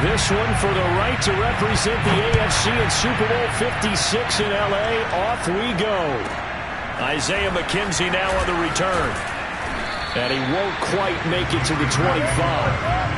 This one for the right to represent the AFC in Super Bowl 56 in L.A. Off we go. Isaiah McKenzie now on the return. And he won't quite make it to the 25.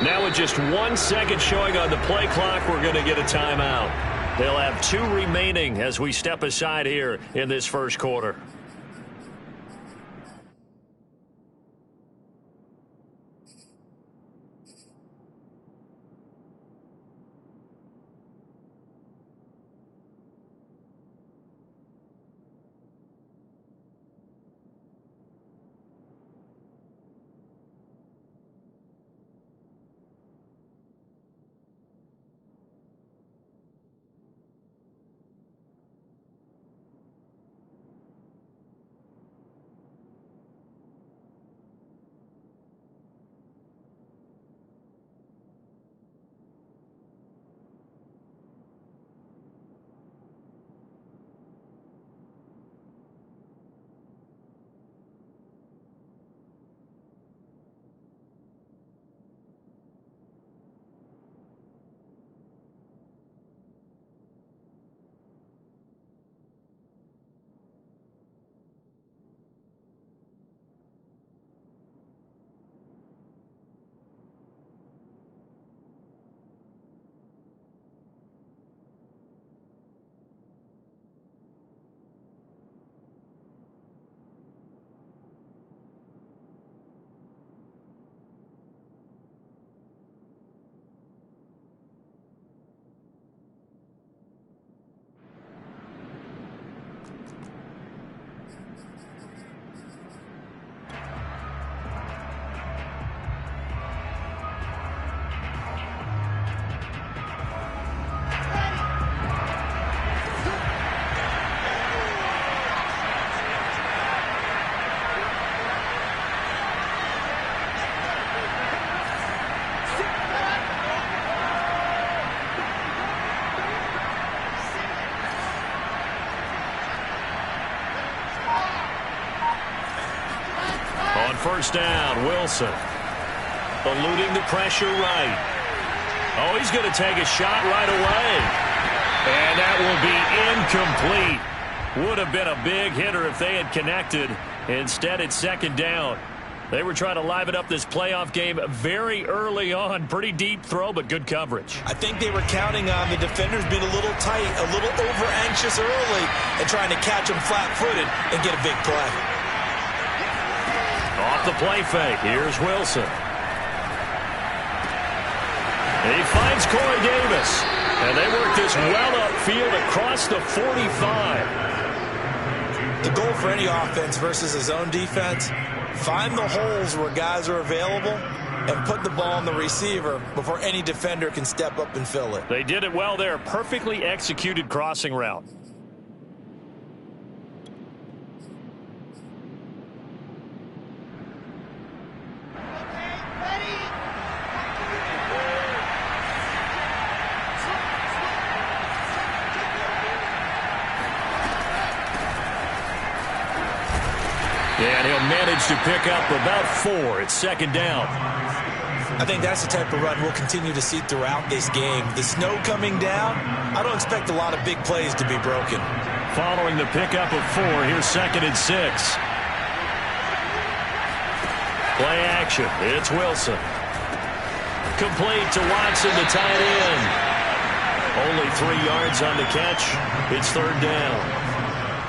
Now with just 1 second showing on the play clock, we're going to get a timeout. They'll have 2 remaining as we step aside here in this first quarter. First down, Wilson. Eluding the pressure right. Oh, he's going to take a shot right away. And that will be incomplete. Would have been a big hitter if they had connected. Instead, it's second down. They were trying to liven up this playoff game very early on. Pretty deep throw, but good coverage. I think they were counting on the defenders being a little tight, a little over-anxious early, and trying to catch them flat-footed and get a big play. Off the play fake. Here's Wilson. He finds Corey Davis. And they work this well upfield across the 45. The goal for any offense versus his own defense, find the holes where guys are available and put the ball on the receiver before any defender can step up and fill it. They did it well there. Perfectly executed crossing route. And he'll manage to pick up about 4. It's second down. I think that's the type of run we'll continue to see throughout this game. The snow coming down, I don't expect a lot of big plays to be broken. Following the pickup of 4, here's second and 6. Play action. It's Wilson. Complete to Watson, the tight end. Only 3 yards on the catch. It's third down.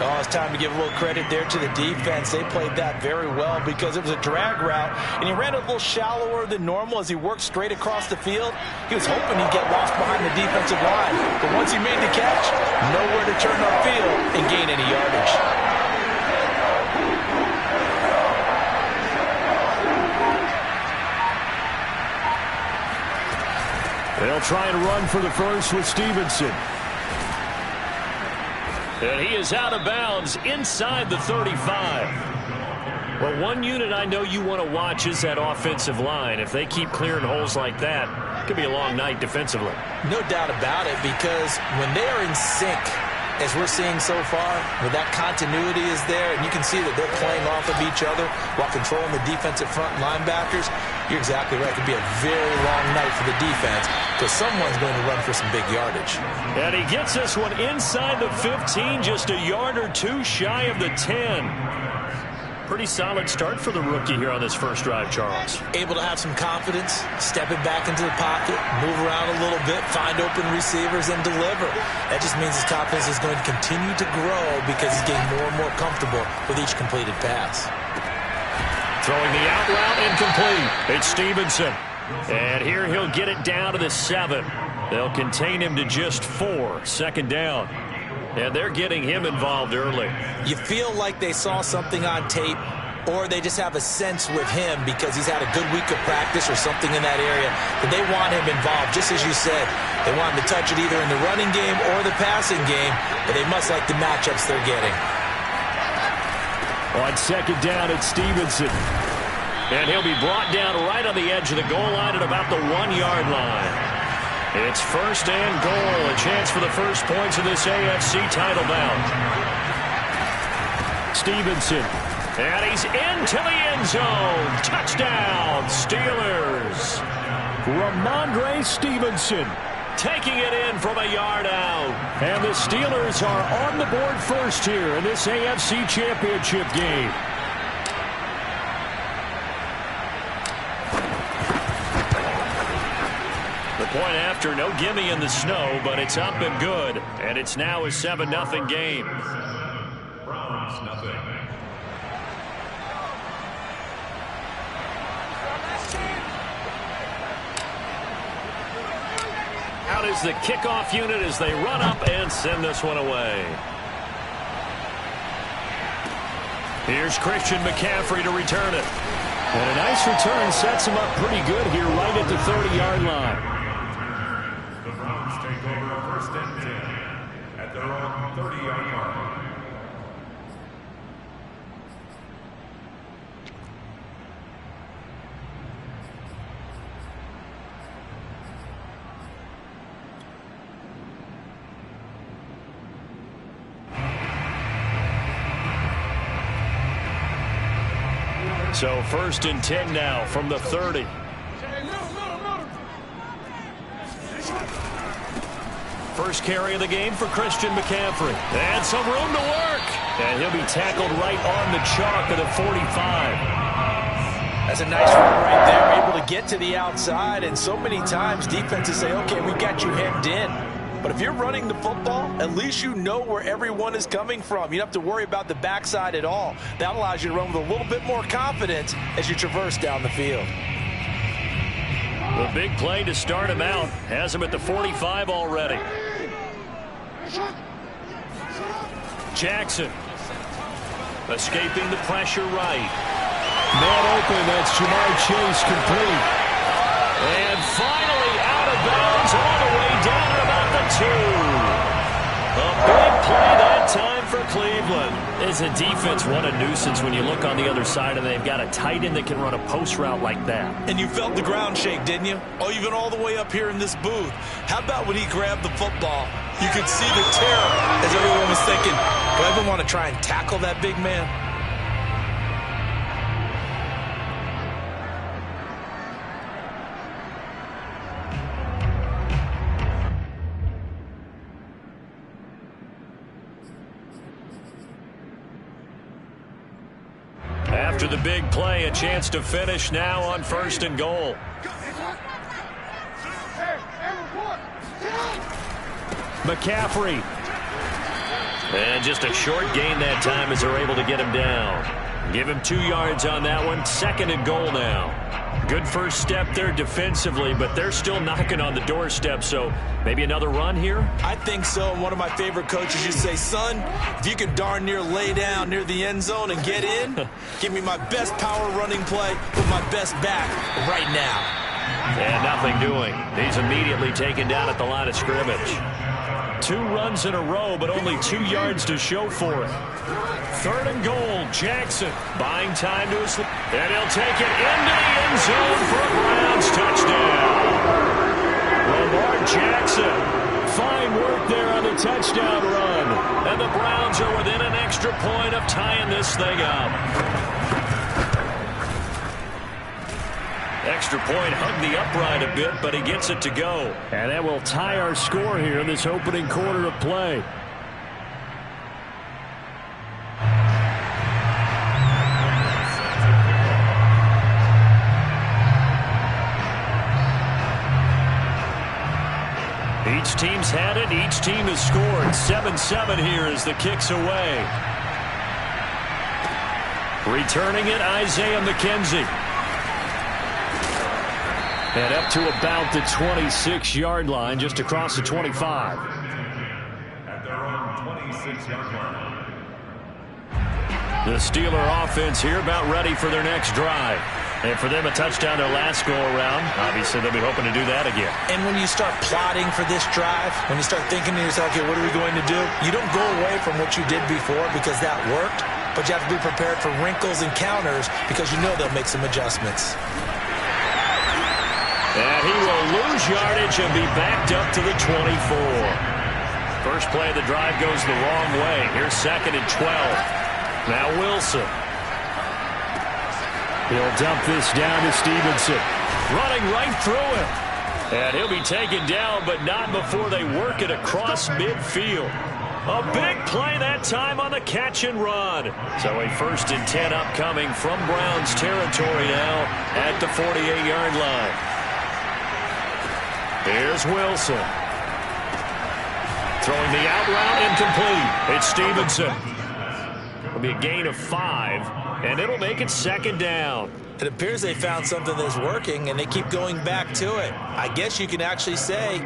Oh, it's time to give a little credit there to the defense. They played that very well because it was a drag route, and he ran a little shallower than normal as he worked straight across the field. He was hoping he'd get lost behind the defensive line, but once he made the catch, nowhere to turn upfield and gain any yardage. They'll try and run for the first with Stevenson. And he is out of bounds inside the 35. Well, one unit I know you want to watch is that offensive line. If they keep clearing holes like that, it could be a long night defensively. No doubt about it, because when they are in sync, as we're seeing so far, where that continuity is there, and you can see that they're playing off of each other while controlling the defensive front linebackers, you're exactly right. It could be a very long night for the defense because someone's going to run for some big yardage. And he gets this one inside the 15, just a yard or two shy of the 10. Pretty solid start for the rookie here on this first drive, Charles. Able to have some confidence, stepping back into the pocket, move around a little bit, find open receivers, and deliver. That just means his confidence is going to continue to grow because he's getting more and more comfortable with each completed pass. Throwing the out route incomplete. It's Stevenson. And here he'll get it down to the 7. They'll contain him to just 4. Second down. And they're getting him involved early. You feel like they saw something on tape, or they just have a sense with him because he's had a good week of practice or something in that area that they want him involved. Just as you said, they want him to touch it either in the running game or the passing game, but they must like the matchups they're getting. On second down, it's Stevenson. And he'll be brought down right on the edge of the goal line at about the 1-yard line. It's first and goal, a chance for the first points of this AFC title bout. Stevenson, and he's into the end zone. Touchdown, Steelers. Ramondre Stevenson taking it in from a yard out. And the Steelers are on the board first here in this AFC Championship game. Point after, no gimme in the snow, but it's up and good. And it's now a 7-0 game. Browns, nothing. Out is the kickoff unit as they run up and send this one away. Here's Christian McCaffrey to return it. And a nice return sets him up pretty good here right at the 30-yard line. The Browns take over first and 10 at their own 30-yard line. So first and 10 now from the 30. First carry of the game for Christian McCaffrey. And some room to work. And he'll be tackled right on the chalk of the 45. That's a nice run right there, able to get to the outside. And so many times defenses say, okay, we got you hemmed in. But if you're running the football, at least you know where everyone is coming from. You don't have to worry about the backside at all. That allows you to run with a little bit more confidence as you traverse down the field. The big play to start him out has him at the 45 already. Jackson escaping the pressure right. Man open, that's Jamar Chase complete. And finally out of bounds all the way down at about the 2. A big play that time for Cleveland. As a defense, what a nuisance when you look on the other side and they've got a tight end that can run a post route like that. And you felt the ground shake, didn't you? Oh, even all the way up here in this booth. How about when he grabbed the football? You could see the terror as everyone was thinking, do I ever want to try and tackle that big man? After the big play, a chance to finish now on first and goal. McCaffrey And just a short gain that time as they're able to get him down. Give him 2 yards on that one. 2nd and goal now. Good first step there defensively, but they're still knocking on the doorstep, so maybe another run here? I think so. One of my favorite coaches used to say, son, if you can darn near lay down near the end zone and get in, give me my best power running play with my best back right now. And nothing doing. He's immediately taken down at the line of scrimmage. 2 runs in a row, but only 2 yards to show for it. 3rd and goal, Jackson buying time to his... And he'll take it into the end zone for a Browns touchdown. Lamar Jackson, fine work there on the touchdown run. And the Browns are within an extra point of tying this thing up. Extra point hugged the upright a bit, but he gets it to go. And that will tie our score here in this opening quarter of play. Each team's had it. Each team has scored. 7-7 here as the kick's away. Returning it, Isaiah McKenzie. And up to about the 26-yard line, just across the 25. At their own 26-yard line. The Steeler offense here about ready for their next drive. And for them, a touchdown their last go-around. Obviously, they'll be hoping to do that again. And when you start plotting for this drive, when you start thinking to yourself, okay, what are we going to do? You don't go away from what you did before because that worked, but you have to be prepared for wrinkles and counters because you know they'll make some adjustments. And he will lose yardage and be backed up to the 24. First play of the drive goes the wrong way. Here's 2nd and 12. Now Wilson. He'll dump this down to Stevenson. Running right through him. And he'll be taken down, but not before they work it across midfield. A big play that time on the catch and run. So a 1st and 10 upcoming from Browns territory now at the 48-yard line. Here's Wilson. Throwing the out route incomplete. It's Stevenson. It'll be a gain of 5, and it'll make it 2nd down. It appears they found something that's working, and they keep going back to it. I guess you can actually say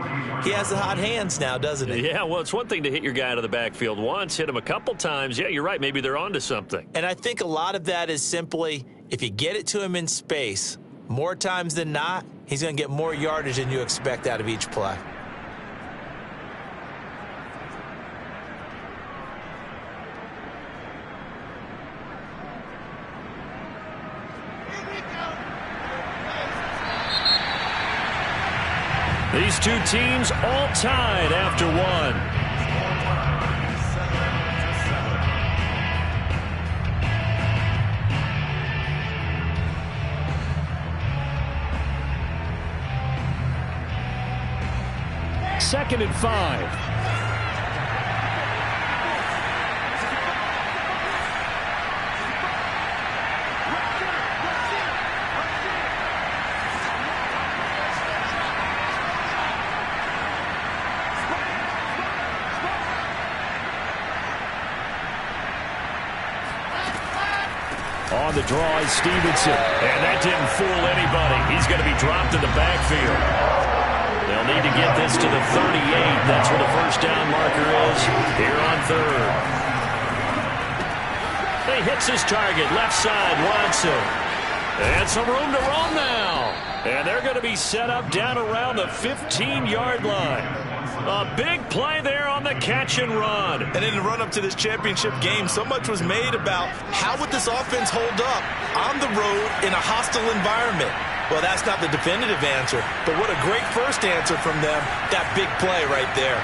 he has the hot hands now, doesn't he? Yeah, well, it's one thing to hit your guy out of the backfield once, hit him a couple times. Yeah, you're right. Maybe they're onto something. And I think a lot of that is simply if you get it to him in space, more times than not, he's going to get more yardage than you expect out of each play. These two teams all tied after one. Second and 5. On the draw is Stevenson. And that didn't fool anybody. He's going to be dropped in the backfield. They'll need to get this to the 38. That's where the first down marker is here on 3rd. He hits his target. Left side, Watson. And some room to roam now. And they're going to be set up down around the 15-yard line. A big play there on the catch and run. And in the run-up to this championship game, so much was made about how would this offense hold up on the road in a hostile environment. Well, that's not the definitive answer, but what a great first answer from them, that big play right there.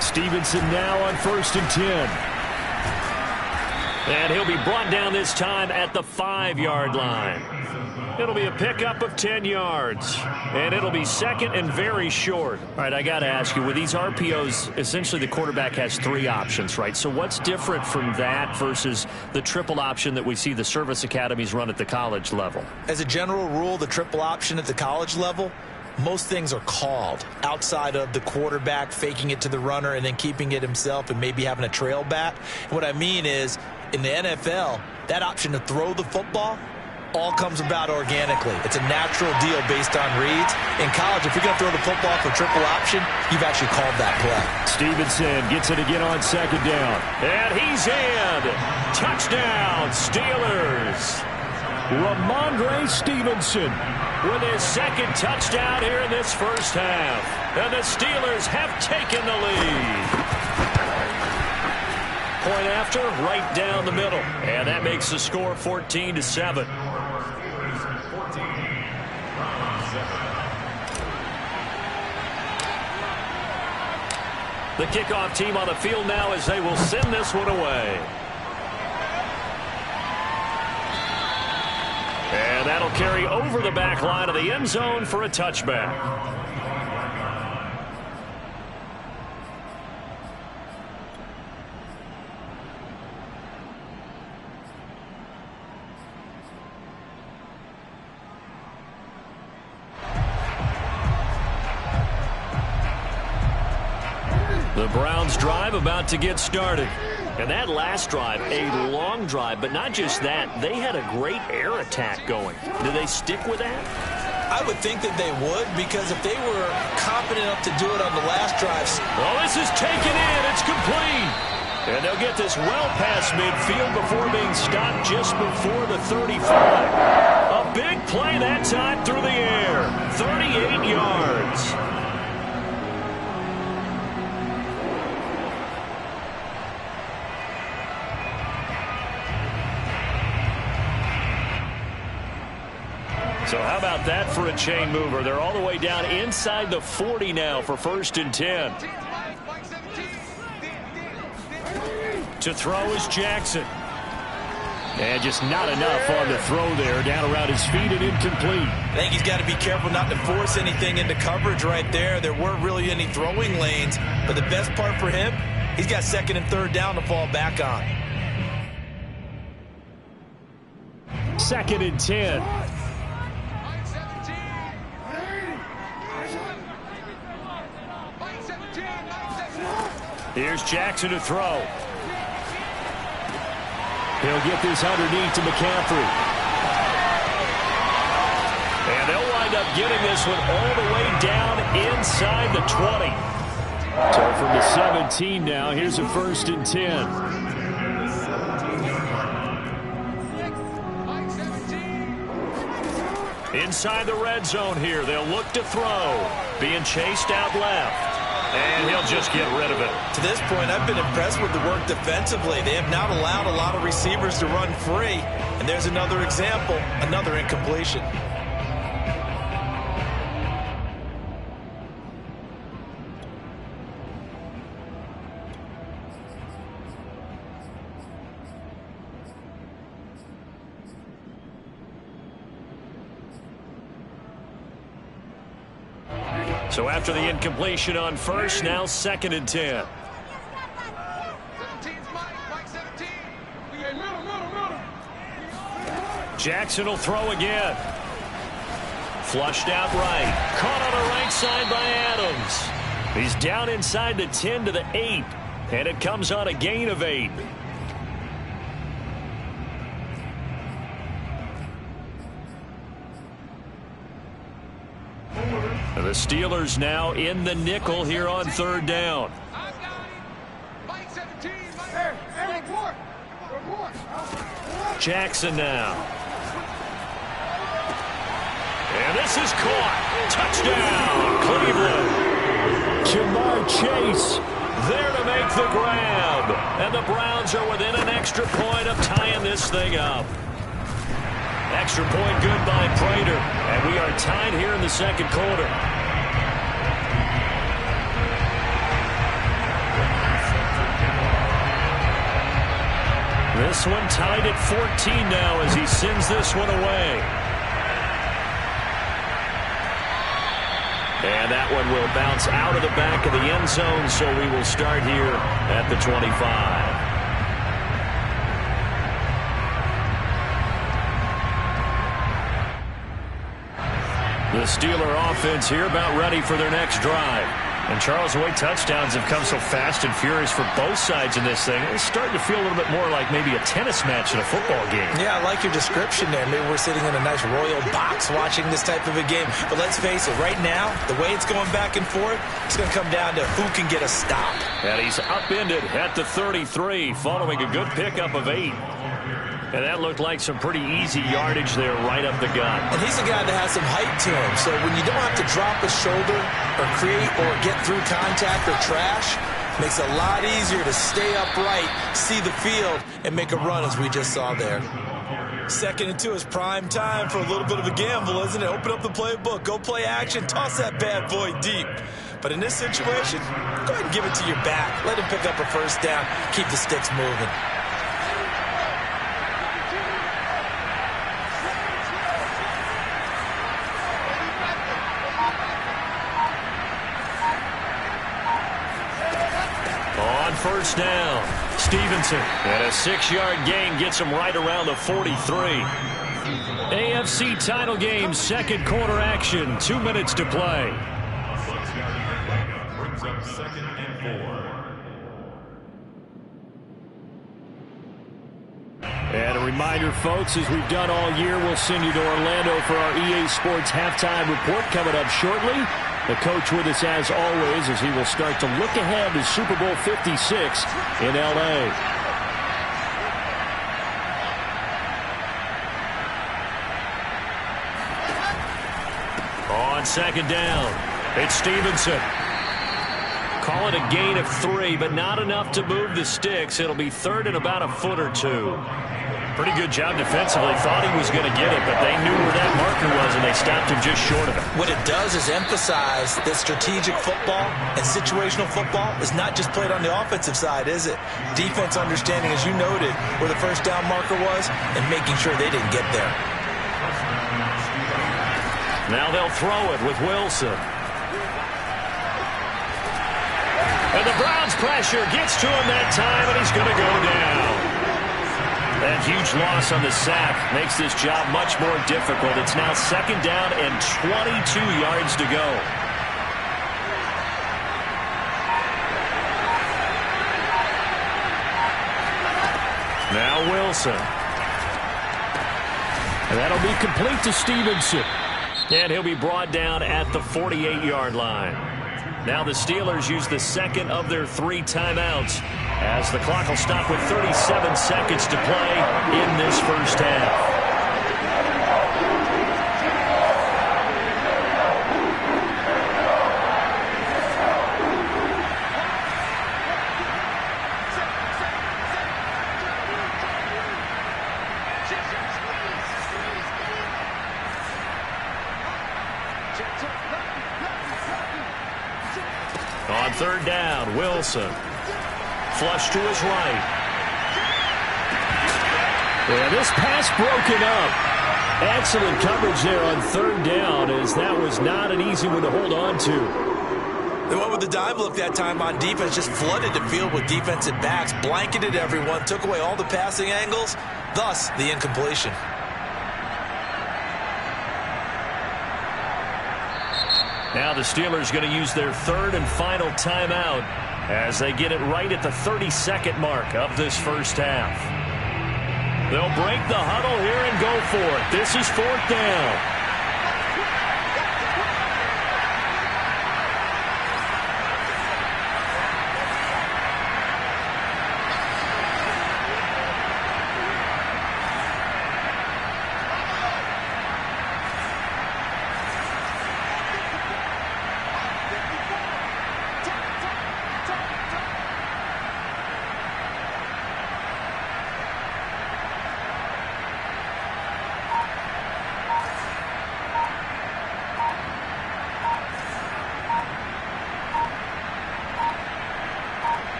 Stevenson now on 1st and 10. And he'll be brought down this time at the 5-yard line. It'll be a pickup of 10 yards. And it'll be second and very short. All right, I got to ask you, with these RPOs, essentially the quarterback has 3 options, right? So what's different from that versus the triple option that we see the service academies run at the college level? As a general rule, the triple option at the college level, most things are called outside of the quarterback faking it to the runner and then keeping it himself and maybe having a trail back. And what I mean is, in the NFL, that option to throw the football all comes about organically. It's a natural deal based on reads. In college, if you're going to throw the football for triple option, you've actually called that play. Stevenson gets it again on second down. And he's in. Touchdown, Steelers. Ramondre Stevenson with his second touchdown here in this first half. And the Steelers have taken the lead. Point after, right down the middle. And that makes the score 14-7. The kickoff team on the field now as they will send this one away. And that'll carry over the back line of the end zone for a touchback. The Browns drive about to get started. And that last drive, a long drive, but not just that, they had a great air attack going. Do they stick with that? I would think that they would, because if they were confident enough to do it on the last drive. Well, this is taken in. It's complete. And they'll get this well past midfield before being stopped just before the 35. A big play that time through the air. 38 yards. So how about that for a chain mover? They're all the way down inside the 40 now for 1st and 10. To throw is Jackson. And just not enough on the throw there. Down around his feet and incomplete. I think he's got to be careful not to force anything into coverage right there. There weren't really any throwing lanes. But the best part for him, he's got 2nd and 3rd down to fall back on. 2nd and 10. Here's Jackson to throw. He'll get this underneath to McCaffrey. And they'll wind up getting this one all the way down inside the 20. So from the 17 now, here's a 1st and 10. Inside the red zone here. They'll look to throw. Being chased out left. And he'll just get rid of it. To this point, I've been impressed with the work defensively. They have not allowed a lot of receivers to run free. And there's another example, another incompletion. So after the incompletion on 1st, now 2nd and 10. Jackson will throw again. Flushed out right. Caught on the right side by Adams. He's down inside the 10 to the 8. And it comes on a gain of 8. The Steelers now in the nickel here on 3rd down. Jackson now. And this is caught. Touchdown, Cleveland. Jamar Chase there to make the grab. And the Browns are within an extra point of tying this thing up. Extra point good by Prater. And we are tied here in the 2nd quarter. This one tied at 14 now as he sends this one away. And that one will bounce out of the back of the end zone, so we will start here at the 25. The Steeler offense here about ready for their next drive. And Charles, the way touchdowns have come so fast and furious for both sides in this thing, it's starting to feel a little bit more like maybe a tennis match in a football game. Yeah, I like your description there. Maybe we're sitting in a nice royal box watching this type of a game. But let's face it, right now, the way it's going back and forth, it's going to come down to who can get a stop. And he's upended at the 33 following a good pickup of 8. And that looked like some pretty easy yardage there right up the gut. And he's a guy that has some height to him. So when you don't have to drop a shoulder or create or get through contact or trash, makes it a lot easier to stay upright, see the field, and make a run as we just saw there. 2nd and 2 is prime time for a little bit of a gamble, isn't it? Open up the playbook, go play action, toss that bad boy deep. But in this situation, go ahead and give it to your back. Let him pick up a first down, keep the sticks moving. First down, Stevenson, and a 6-yard gain gets him right around the 43. AFC title game, second quarter action, 2 minutes to play. Brings up 2nd and 4. And a reminder, folks, as we've done all year, we'll send you to Orlando for our EA Sports halftime report coming up shortly. The coach with us as always as he will start to look ahead to Super Bowl 56 in L.A. On 2nd down, it's Stevenson. Call it a gain of 3, but not enough to move the sticks. It'll be 3rd and about a foot or 2. Pretty good job defensively. Thought he was going to get it, but they knew where that marker was, and they stopped him just short of it. What it does is emphasize that strategic football and situational football is not just played on the offensive side, is it? Defense understanding, as you noted, where the first down marker was and making sure they didn't get there. Now they'll throw it with Wilson. And the Browns' pressure gets to him that time, and he's going to go down. That huge loss on the sack makes this job much more difficult. It's now 2nd down and 22 yards to go. Now Wilson. And that'll be complete to Stevenson. And he'll be brought down at the 48-yard line. Now the Steelers use the 2nd of their 3 timeouts as the clock will stop with 37 seconds to play in this first half. On 3rd down, Wilson. Flush to his right. Yeah, this pass broken up. Excellent coverage there on 3rd down, as that was not an easy one to hold on to. They went with the dime look that time on defense, just flooded the field with defensive backs, blanketed everyone, took away all the passing angles, thus the incompletion. Now the Steelers going to use their 3rd and final timeout as they get it right at the 32nd mark of this first half. They'll break the huddle here and go for it. This is 4th down.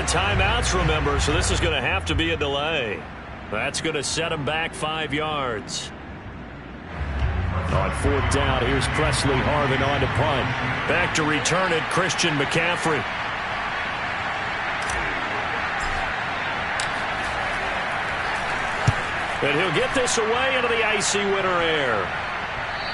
timeouts, remember, so this is going to have to be a delay. That's going to set him back 5 yards. On 4th down, here's Presley Harvin on to punt. Back to return it, Christian McCaffrey. And he'll get this away into the icy winter air.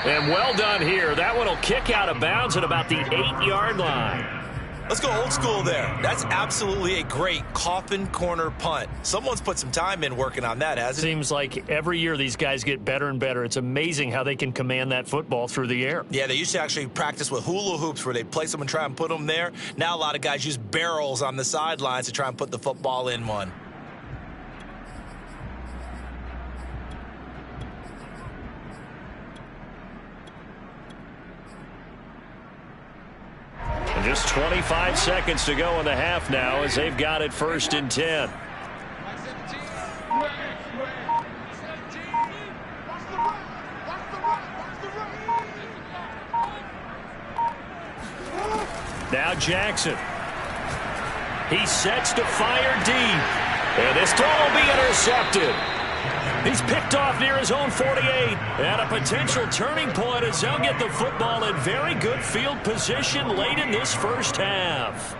And well done here. That one will kick out of bounds at about the 8-yard line. Let's go old school there. That's absolutely a great coffin corner punt. Someone's put some time in working on that, hasn't it? Seems like every year these guys get better and better. It's amazing how they can command that football through the air. Yeah, they used to actually practice with hula hoops where they place them and try and put them there. Now a lot of guys use barrels on the sidelines to try and put the football in one. Just 25 seconds to go in the half now as they've got it 1st and 10. Now Jackson. He sets to fire deep. And this throw will be intercepted. He's picked off near his own 48. And a potential turning point as they'll get the football in very good field position late in this first half.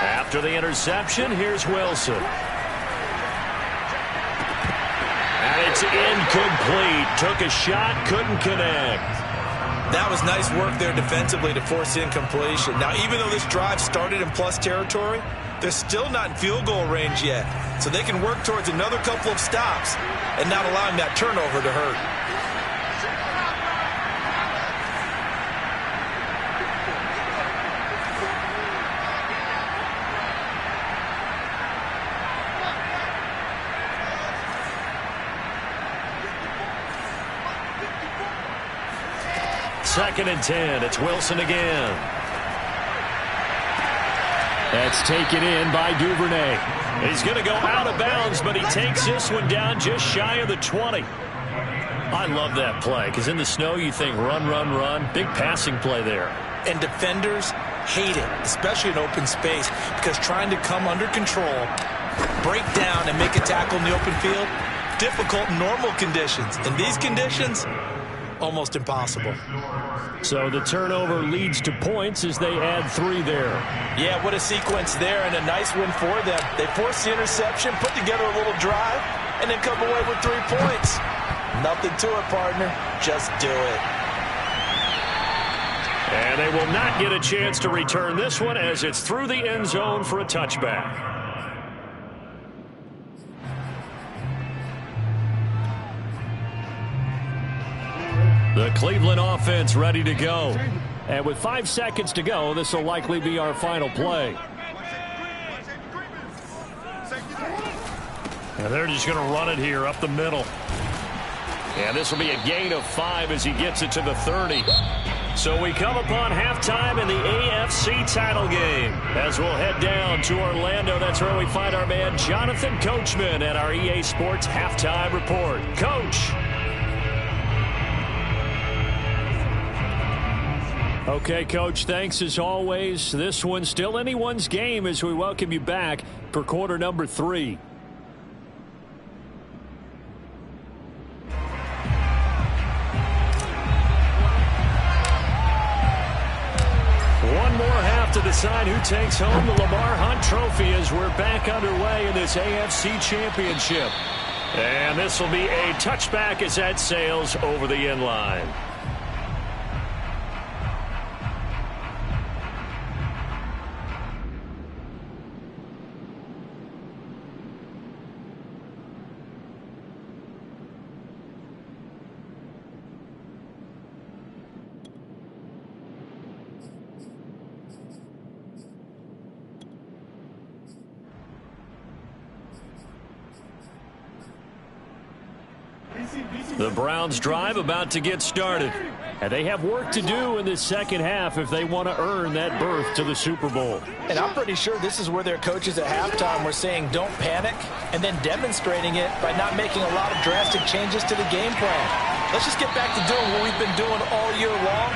After the interception, here's Wilson. And it's incomplete. Took a shot, couldn't connect. That was nice work there defensively to force incompletion. Now, even though this drive started in plus territory, they're still not in field goal range yet. So they can work towards another couple of stops and not allowing that turnover to hurt. Second and 10. It's Wilson again. That's taken in by Duvernay. He's going to go out of bounds, but he takes this one down just shy of the 20. I love that play because in the snow you think run, run, run. Big passing play there. And defenders hate it, especially in open space, because trying to come under control, break down, and make a tackle in the open field, difficult in normal conditions. In these conditions, almost impossible. So the turnover leads to points as they add 3 there. Yeah, what a sequence there, and a nice win for them. They forced the interception, put together a little drive, and then come away with 3 points. Nothing to it, partner. Just do it. And they will not get a chance to return this one as it's through the end zone for a touchback. The Cleveland offense ready to go. And with 5 seconds to go, this will likely be our final play. And they're just going to run it here up the middle. And this will be a gain of 5 as he gets it to the 30. So we come upon halftime in the AFC title game. As we'll head down to Orlando, that's where we find our man Jonathan Coachman at our EA Sports Halftime Report. Coach. Okay, Coach, thanks as always. This one's still anyone's game as we welcome you back for quarter number 3. One more half to decide who takes home the Lamar Hunt Trophy as we're back underway in this AFC Championship. And this will be a touchback as that sails over the end line. The Browns drive about to get started. And they have work to do in the second half if they want to earn that berth to the Super Bowl. And I'm pretty sure this is where their coaches at halftime were saying don't panic, and then demonstrating it by not making a lot of drastic changes to the game plan. Let's just get back to doing what we've been doing all year long.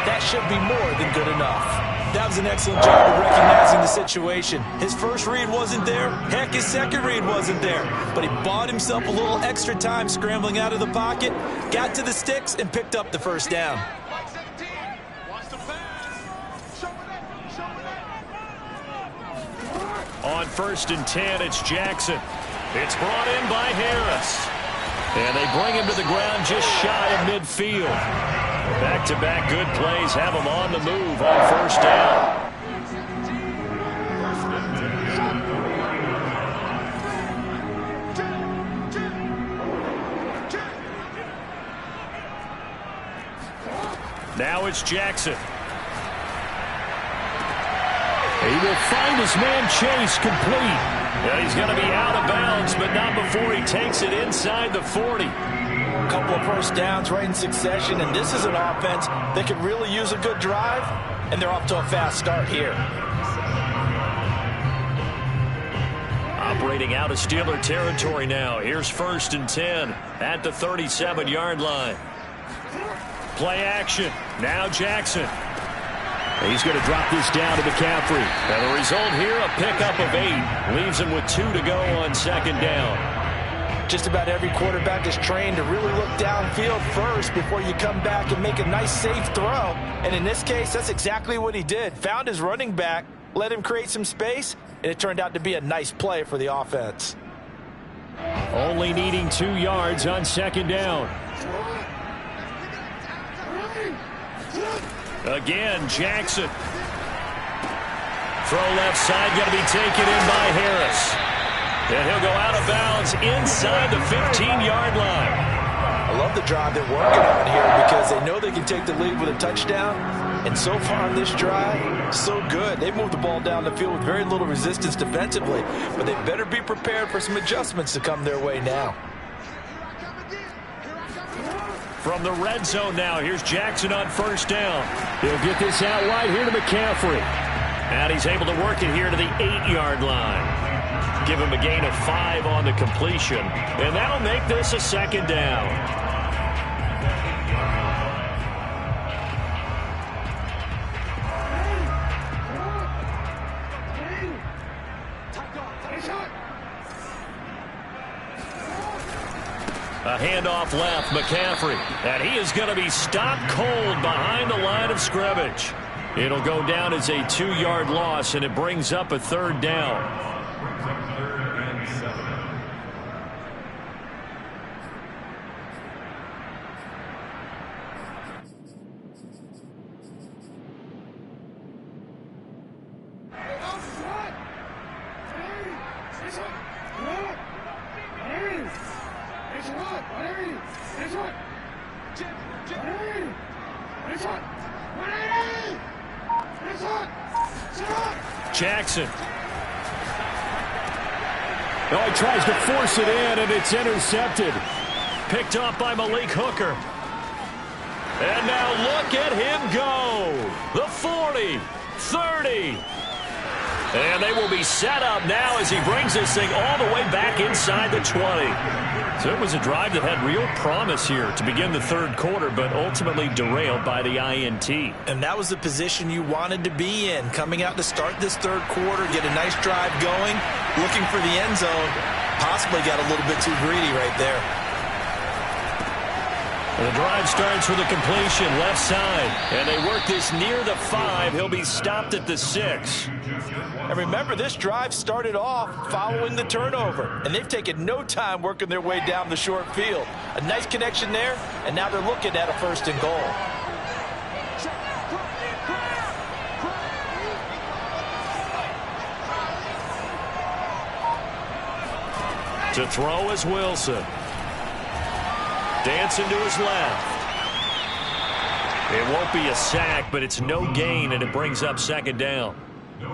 That should be more than good enough. That was an excellent job of recognizing the situation. His first read wasn't there. Heck, his second read wasn't there. But he bought himself a little extra time scrambling out of the pocket, got to the sticks, and picked up the first down. On 1st and 10, it's Jackson. It's brought in by Harris. And they bring him to the ground just shy of midfield. Back-to-back good plays have him on the move on 1st down. Now it's Jackson. He will find his man Chase complete. Yeah, he's going to be out of bounds, but not before he takes it inside the 40. A couple of first downs right in succession, and this is an offense that could really use a good drive, and they're off to a fast start here. Operating out of Steeler territory now. Here's 1st and 10 at the 37-yard line. Play action. Now Jackson. He's going to drop this down to McCaffrey. And the result here, a pickup of 8. Leaves him with 2 to go on 2nd down. Just about every quarterback is trained to really look downfield first before you come back and make a nice, safe throw. And in this case, that's exactly what he did. Found his running back, let him create some space, and it turned out to be a nice play for the offense. Only needing 2 yards on 2nd down. Again, Jackson. Throw left side, going to be taken in by Harris. And he'll go out of bounds inside the 15-yard line. I love the drive they're working on here because they know they can take the lead with a touchdown. And so far on this drive, so good. They moved the ball down the field with very little resistance defensively. But they better be prepared for some adjustments to come their way now. From the red zone now, here's Jackson on 1st down. He'll get this out right here to McCaffrey. And he's able to work it here to the 8-yard line. Give him a gain of 5 on the completion. And that'll make this a 2nd down. A handoff left, McCaffrey. And he is going to be stopped cold behind the line of scrimmage. It'll go down as a 2-yard loss, and it brings up a 3rd down. Jackson. Oh, he tries to force it in, and it's intercepted. Picked off by Malik Hooker. And now look at him go. The 40, 30. And they will be set up now as he brings this thing all the way back inside the 20. So it was a drive that had real promise here to begin the 3rd quarter, but ultimately derailed by the INT. And that was the position you wanted to be in, coming out to start this 3rd quarter, get a nice drive going, looking for the end zone. Possibly got a little bit too greedy right there. And the drive starts with a completion left side, and they work this near the 5. He'll be stopped at the 6. And remember, this drive started off following the turnover, and they've taken no time working their way down the short field. A nice connection there, and now they're looking at a 1st and goal. To throw is Wilson. Dancing to his left. It won't be a sack, but it's no gain, and it brings up 2nd down.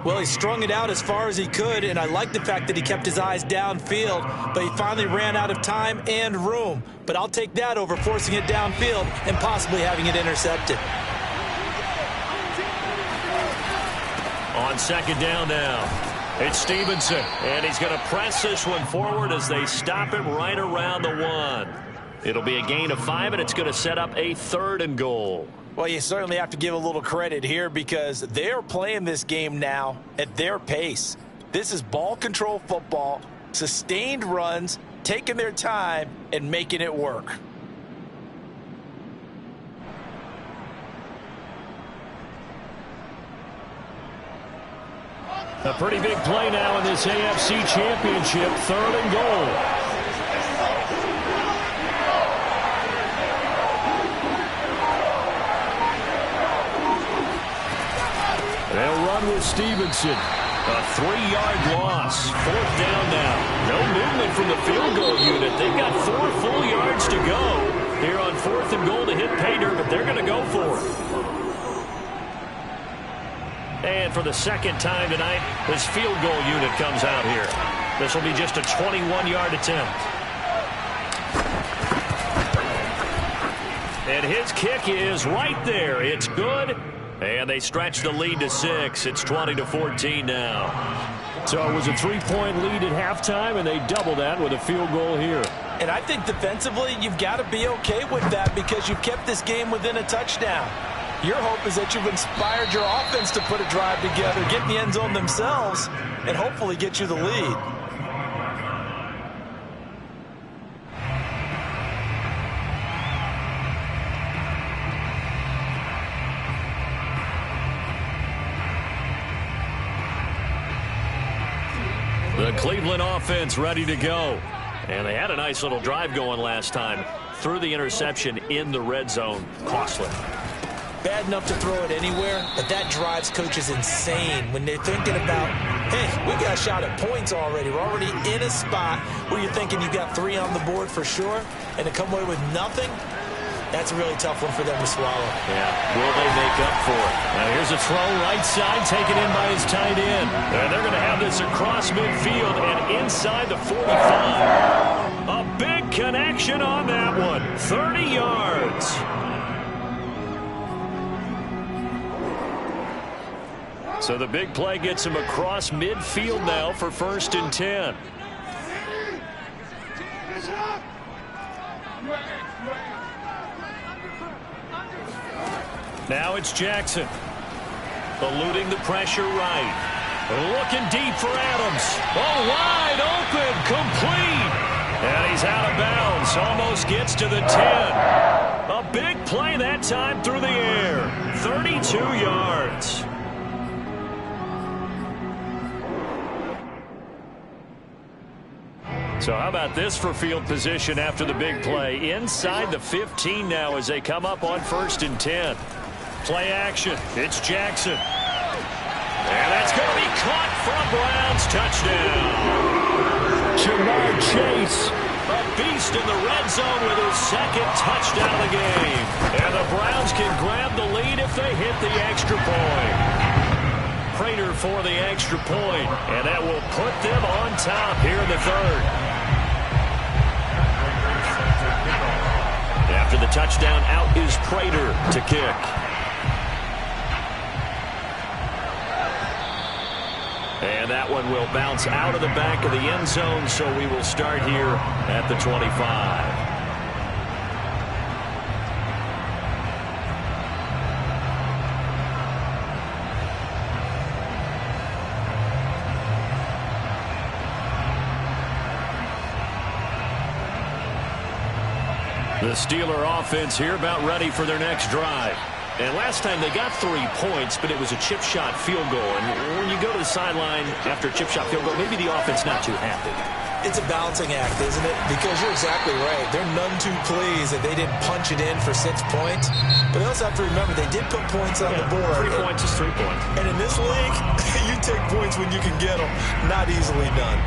Well, he strung it out as far as he could, and I like the fact that he kept his eyes downfield, but he finally ran out of time and room. But I'll take that over forcing it downfield and possibly having it intercepted. On second down now, it's Stevenson, and he's going to press this one forward as they stop it right around the 1. It'll be a gain of 5, and it's going to set up a 3rd and goal. Well, you certainly have to give a little credit here because they're playing this game now at their pace. This is ball control football, sustained runs, taking their time, and making it work. A pretty big play now in this AFC Championship, 3rd and goal. They'll run with Stevenson. A 3-yard loss. 4th down now. No movement from the field goal unit. They've got 4 full yards to go here on 4th and goal to hit Pater, but they're going to go for it. And for the second time tonight, this field goal unit comes out here. This will be just a 21-yard attempt. And his kick is right there. It's good. And they stretch the lead to 6. It's 20-14 now. So it was a 3-point lead at halftime, and they double that with a field goal here. And I think defensively, you've got to be okay with that because you've kept this game within a touchdown. Your hope is that you've inspired your offense to put a drive together, get in the end zone themselves, and hopefully get you the lead. The Cleveland offense ready to go. And they had a nice little drive going last time. Threw the interception in the red zone. Costly. Bad enough to throw it anywhere, but that drives coaches insane when they're thinking about, hey, we got a shot at points already. We're already in a spot where you're thinking you've got 3 on the board for sure, and to come away with nothing, that's a really tough one for them to swallow. Yeah, will they make up for it? Now here's a throw right side, taken in by his tight end. And they're going to have this across midfield and inside the 45. A big connection on that one. 30 yards. So the big play gets him across midfield now for 1st and 10. Now it's Jackson. Eluding the pressure right. Looking deep for Adams. Oh, wide open. Complete. And he's out of bounds. Almost gets to the 10. A big play that time through the air. 32 yards. So how about this for field position after the big play? Inside the 15 now as they come up on 1st and 10. Play action. It's Jackson. And that's going to be caught from Browns. Touchdown. Jamar Chase. A beast in the red zone with his 2nd touchdown of the game. And the Browns can grab the lead if they hit the extra point. Prater for the extra point, and that will put them on top here in the 3rd. After the touchdown, out is Prater to kick. And that one will bounce out of the back of the end zone, so we will start here at the 25. The Steeler offense here about ready for their next drive. And last time they got 3 points, but it was a chip shot field goal. And when you go to the sideline after a chip shot field goal, maybe the offense not too happy. It's a balancing act, isn't it? Because you're exactly right. They're none too pleased that they didn't punch it in for 6 points. But they also have to remember they did put points on the board. 3 points is 3 points. And in this league, you take points when you can get them. Not easily done.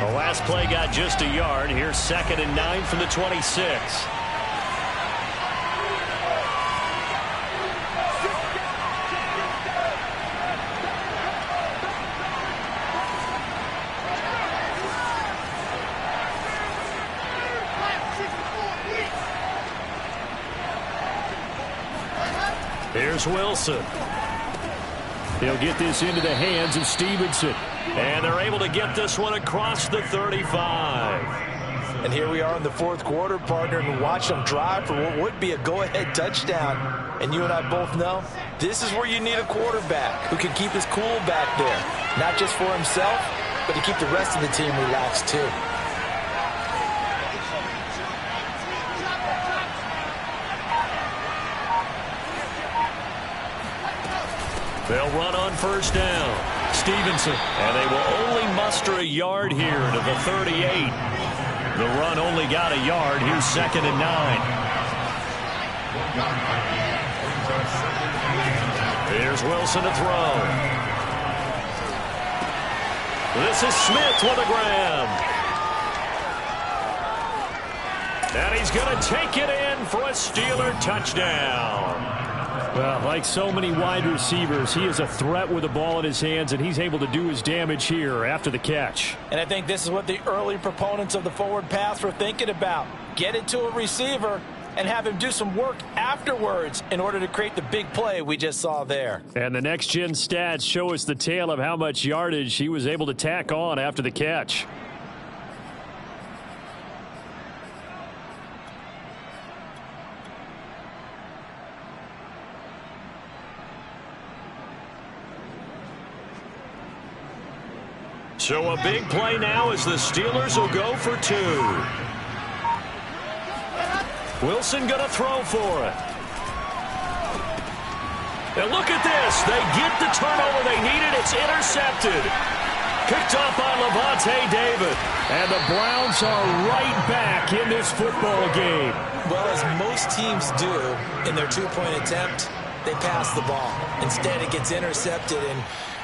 The last play got just a yard. Here's 2nd and 9 from the 26. Here's Wilson. He'll get this into the hands of Stevenson. And they're able to get this one across the 35. And here we are in the fourth quarter, partner, and watch them drive for what would be a go-ahead touchdown. And you and I both know this is where you need a quarterback who can keep his cool back there. Not just for himself, but to keep the rest of the team relaxed too. They'll run on first down. Stevenson. And they will only muster a yard here to the 38. The run only got a yard. Here's 2nd and 9. Here's Wilson to throw. This is Smith with a grab. And he's going to take it in for a Steeler touchdown. Well, like so many wide receivers, he is a threat with the ball in his hands, and he's able to do his damage here after the catch. And I think this is what the early proponents of the forward pass were thinking about. Get it to a receiver and have him do some work afterwards in order to create the big play we just saw there. And the next-gen stats show us the tale of how much yardage he was able to tack on after the catch. So a big play now as the Steelers will go for 2. Wilson going to throw for it. And look at this. They get the turnover they needed. It's intercepted. Picked off by Levante David. And the Browns are right back in this football game. Well, as most teams do in their two-point attempt, they pass the ball. Instead, it gets intercepted. And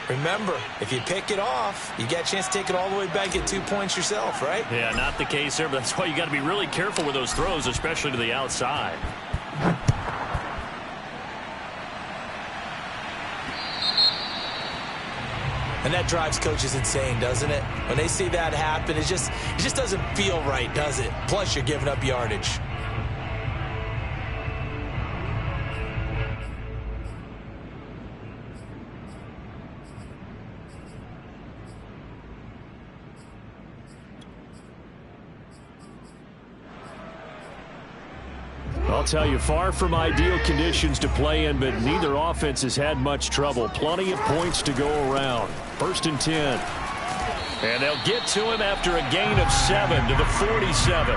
remember, if you pick it off, you get a chance to take it all the way back, get 2 points yourself, right? Yeah, not the case there, but that's why you got to be really careful with those throws, especially to the outside. And that drives coaches insane, doesn't it? When they see that happen, it just doesn't feel right, does it? Plus, you're giving up yardage. I'll tell you, far from ideal conditions to play in, but neither offense has had much trouble. Plenty of points to go around. 1st and 10. And they'll get to him after a gain of 7 to the 47.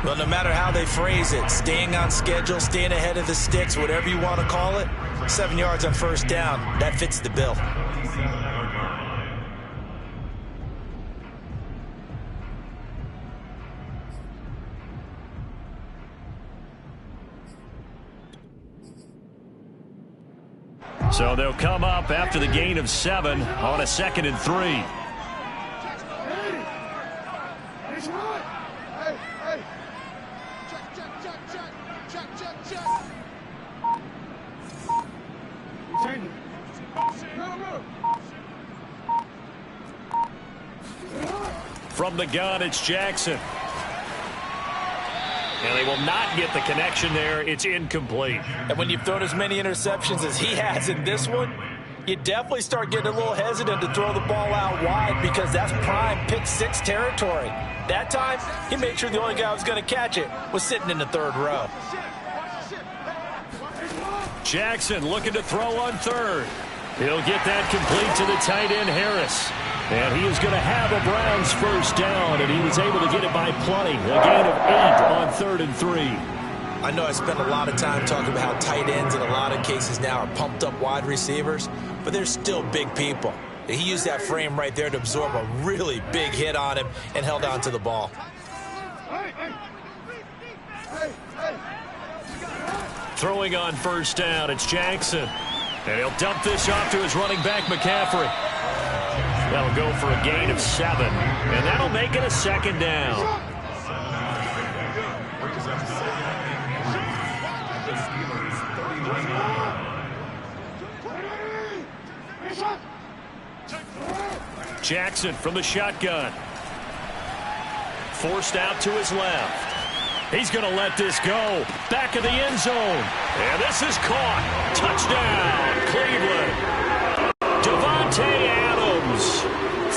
Well, no matter how they phrase it, staying on schedule, staying ahead of the sticks, whatever you want to call it, 7 yards on first down, that fits the bill. So they'll come up after the gain of 7 on a 2nd and 3. From the gun, it's Jackson. And they will not get the connection there. It's incomplete. And when you've thrown as many interceptions as he has in this one, you definitely start getting a little hesitant to throw the ball out wide because that's prime pick 6 territory. That time, he made sure the only guy who was going to catch it was sitting in the 3rd row. Jackson looking to throw on 3rd. He'll get that complete to the tight end, Harris. And he is going to have a Browns first down, and he was able to get it by plenty. A gain of 8 on 3rd and 3. I know I spent a lot of time talking about how tight ends in a lot of cases now are pumped up wide receivers, but they're still big people. He used that frame right there to absorb a really big hit on him and held on to the ball. Throwing on first down, it's Jackson. And he'll dump this off to his running back, McCaffrey. That'll go for a gain of 7. And that'll make it a 2nd down. Jackson from the shotgun. Forced out to his left. He's going to let this go. Back of the end zone. And this is caught. Touchdown, Cleveland. Devontae Adams,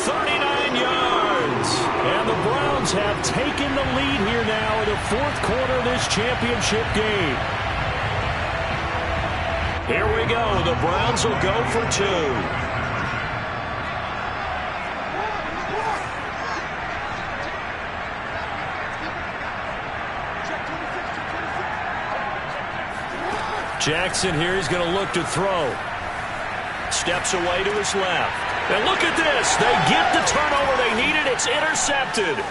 39 yards. And the Browns have taken the lead here now in the fourth quarter of this championship game. Here we go. The Browns will go for two. Jackson here is going to look to throw. Steps away to his left. And look at this. They get the turnover they needed. It's intercepted.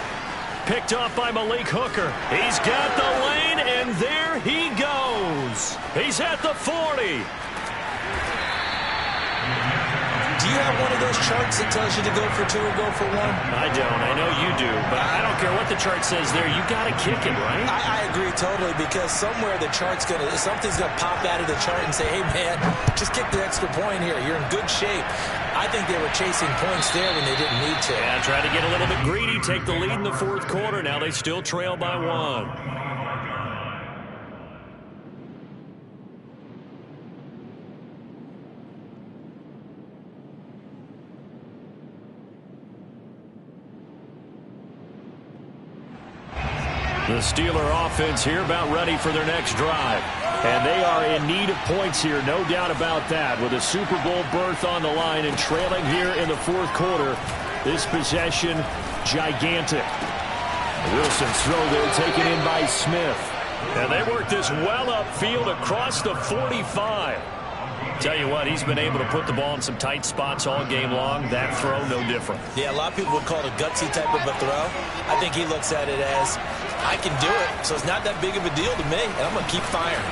Picked off by Malik Hooker. He's got the lane, and there he goes. He's at the 40. Do you have one of those charts that tells you to go for two or go for one? I don't. I know you do. But I don't care what the chart says there. You got to kick it, right? I agree totally, because somewhere the chart's going to, something's going to pop out of the chart and say, hey, man, just kick the extra point here. You're in good shape. I think they were chasing points there when they didn't need to. Yeah, try to get a little bit greedy, take the lead in the fourth quarter. Now they still trail by one. The Steeler offense here about ready for their next drive. And they are in need of points here, no doubt about that. With a Super Bowl berth on the line and trailing here in the fourth quarter, this possession gigantic. Wilson's throw there taken in by Smith. And they work this well upfield across the 45. Tell you what, he's been able to put the ball in some tight spots all game long. That throw, no different. Yeah, a lot of people would call it a gutsy type of a throw. I think he looks at it as, I can do it, so it's not that big of a deal to me, and I'm going to keep firing.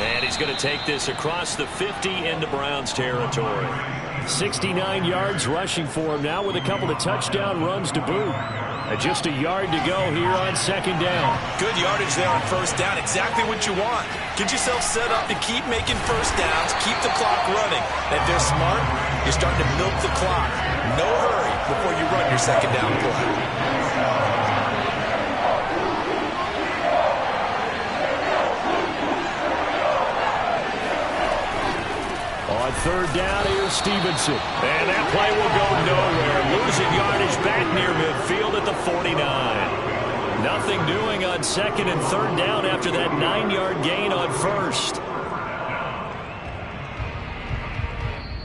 And he's going to take this across the 50 into Browns territory. 69 yards rushing for him now with a couple of touchdown runs to boot. Just a yard to go here on second down. Good yardage there on first down. Exactly what you want. Get yourself set up to keep making first downs, keep the clock running. And if they're smart, you're starting to milk the clock. No hurry before you run your second down play. On third down, here's Stevenson. And that play will go nowhere. Losing yardage back near midfield at the 49. Nothing doing on second and third down after that 9-yard gain on first.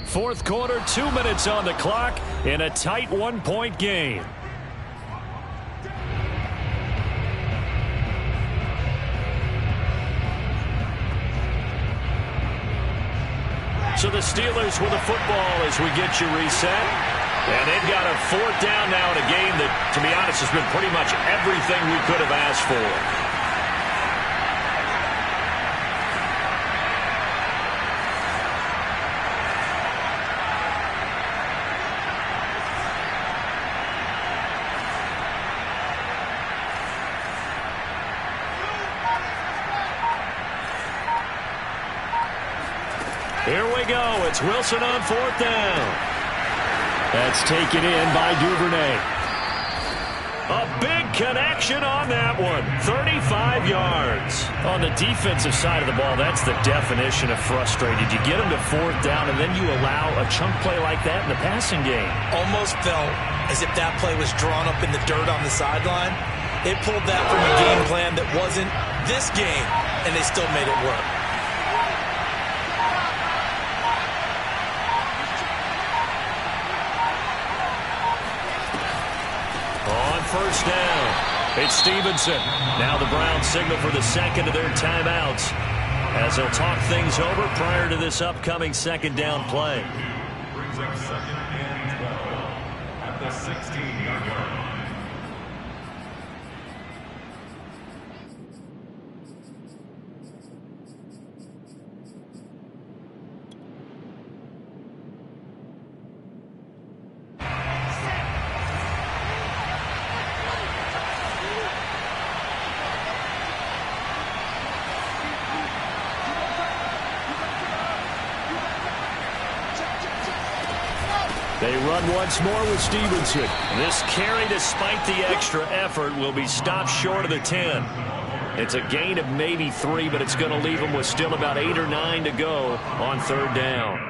Fourth quarter, 2 minutes on the clock in a tight one-point game. So the Steelers with the football as we get you reset. And they've got a fourth down now in a game that, to be honest, has been pretty much everything we could have asked for. Here we go. It's Wilson on fourth down. That's taken in by Duvernay. A big connection on that one. 35 yards. On the defensive side of the ball, that's the definition of frustrated. You get them to fourth down, and then you allow a chunk play like that in the passing game. Almost felt as if that play was drawn up in the dirt on the sideline. It pulled that from a game plan that wasn't this game, and they still made it work. First down. It's Stevenson. Now the Browns signal for the second of their timeouts as they'll talk things over prior to this upcoming second down play. Brings up second and 12 at the 16-yard line. They run once more with Stevenson. This carry, despite the extra effort, will be stopped short of the 10. It's a gain of maybe 3, but it's going to leave them with still about 8 or 9 to go on third down.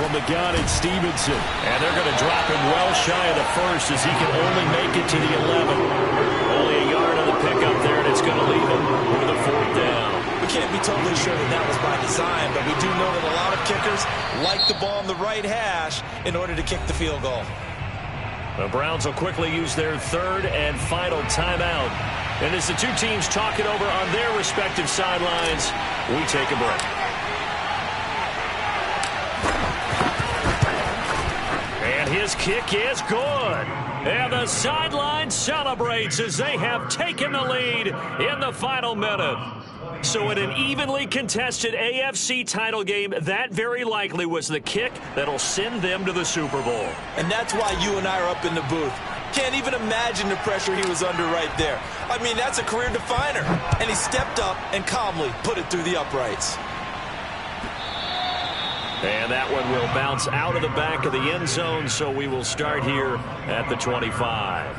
From the gun, it's Stevenson. And they're going to drop him well shy of the first as he can only make it to the 11. Only a yard on the pickup there, and it's going to leave him with a 4th down. We can't be totally sure that was by design, but we do know that a lot of kickers like the ball on the right hash in order to kick the field goal. The Browns will quickly use their 3rd and final timeout. And as the two teams talk it over on their respective sidelines, we take a break. His kick is good. And the sideline celebrates as they have taken the lead in the final minute. So in an evenly contested AFC title game, that very likely was the kick that'll send them to the Super Bowl. And that's why you and I are up in the booth. Can't even imagine the pressure he was under right there. I mean, that's a career definer. And he stepped up and calmly put it through the uprights. And that one will bounce out of the back of the end zone, so we will start here at the 25.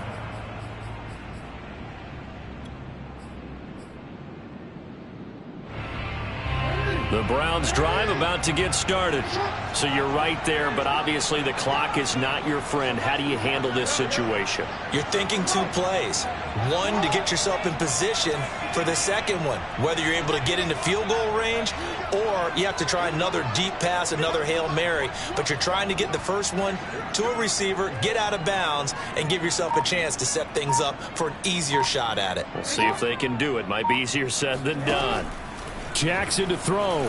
The Browns drive about to get started. So you're right there, but obviously the clock is not your friend. How do you handle this situation? You're thinking 2 plays. One, to get yourself in position for the second one, whether you're able to get into field goal range or you have to try another deep pass, another Hail Mary. But you're trying to get the first one to a receiver, get out of bounds, and give yourself a chance to set things up for an easier shot at it. We'll see if they can do it. Might be easier said than done. Jackson to throw.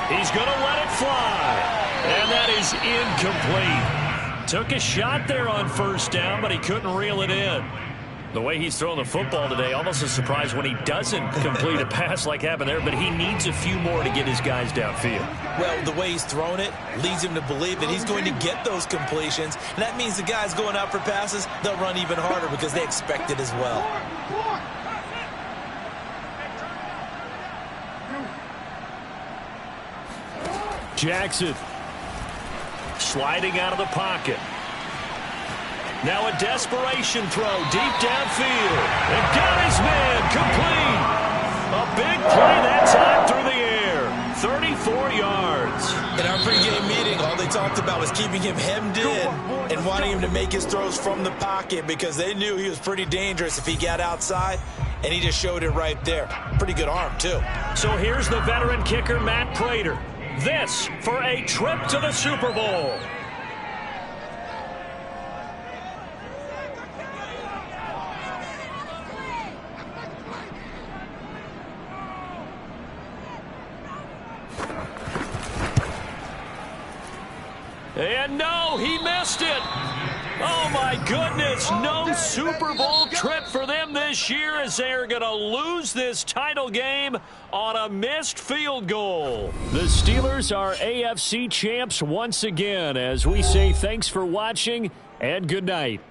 He's going to let it fly. And that is incomplete. Took a shot there on first down, but he couldn't reel it in. The way he's throwing the football today, almost a surprise when he doesn't complete a pass like happened there, but he needs a few more to get his guys downfield. Well, the way he's thrown it leads him to believe that he's going to get those completions. And that means the guys going out for passes, they'll run even harder because they expect it as well. Jackson. Sliding out of the pocket. Now a desperation throw deep downfield. And got his man complete. A big play that time through the air. 34 yards. In our pregame meeting, all they talked about was keeping him hemmed in and wanting him to make his throws from the pocket because they knew he was pretty dangerous if he got outside, and he just showed it right there. Pretty good arm, too. So here's the veteran kicker, Matt Prater. This for a trip to the Super Bowl. And no, he missed it. Oh, my goodness. No Super Bowl trip for them this year as they're going to lose this title game on a missed field goal. The Steelers are AFC champs once again as we say thanks for watching and good night.